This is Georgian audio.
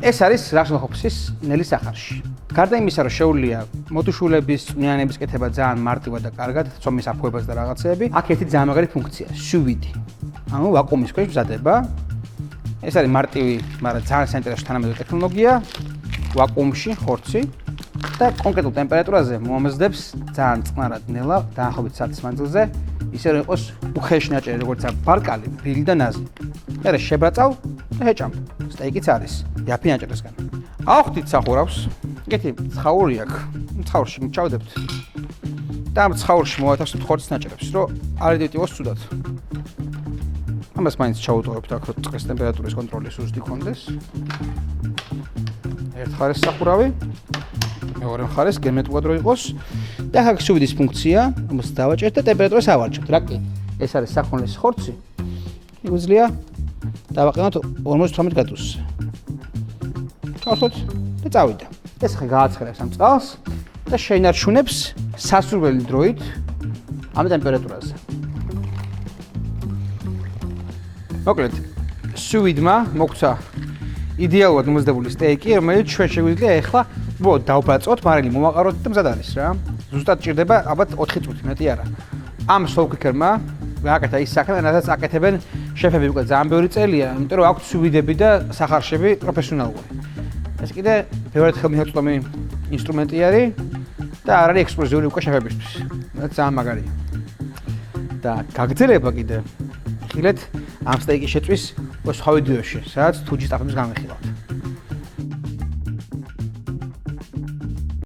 ეს არის რაშნახოფსის ნელი სახარში. გარდა იმისა, რომ შეუძლია მოტუშულების, წვნიანების კეთება ძალიან მარტივად და კარგად, ცომის აფუებაც და რაღაცეები, აქ ერთი ძალიან მაგარი ფუნქცია, სუვიდი. ანუ ვაკუუმის ქვეშ მზადება. ეს არის მარტივი, მაგრამ ძალიან საინტერესო თანამედროვე ტექნოლოგია, ვაკუუმში ხორცი და კონკრეტულ ტემპერატურაზე მომზადებს ძალიან წყნარად ნელა, დაახლოებით საათის მანძილზე, ისე რომ იყოს უხეში ნაჭერი, როგორც ბარკალი, ბილი და ნაზი. მერე შებრაწავ და ჰეჭამ. სტეიკიც არის, იაფი ნაჭრისგან. ავხდით სახურავს. ეგეთი ცხაური აქვს. ცხაურში ჩავდებთ. და ამ ცხაურში მოვათავსებთ ხორცის ნაჭრებს, რომ არ იდივტივოს ცუდად. ამას მაინც ჩაუტოვებთ აქ, რომ წყლის ტემპერატურის კონტროლი სუსტი გქონდეს. ერთ მხარეს სახურავი, მეორე მხარეს გერმეტულად რო იყოს და აქ სუვიდის ფუნქცია, ამას დავაჭერთ და ტემპერატურას ავარჩევთ. რა კი, ეს არის საქონლის ხორცი. შეგვიძლია დავაყენოთ 58 გრადუსზე. ჩავსვათ და წავიდა. ეს ხე გააცხელებს ამ წყალს და შეინარჩუნებს სასურველი დროით ამ ტემპერატურაზე. მოკლედ, სუვიდმა მოგვცა იდეალურად მომზადებული სტეიკი, რომელიც ჩვენ შეგვიძლია ეხლა დავბაწოთ, მარილი მომაყაროთ და მზად არის რა. ზუსტად ჭირდება ალბათ 4 წუთი, მეტი არა. ამ სლოუ-კუქერმა გააკეთა ის საქმე, რასაც აკეთებენ შეფები უკვე ძალიან ბევრი წელია, იმიტომ რომ აქვთ სუვიდები და სახარშები პროფესიონალური. ეს კიდე ბევრად ხელმისაწვდომი ინსტრუმენტი არის და არ არის ექსკლუზიური უკვე შეფებისთვის. რაც ძალიან მაგარია. და გაგრძელება კიდე ხილეთ ამ სტეიკის შეწვის სხვა ვიდეოში, სადაც თუჯის ტაფების განვიხილავთ.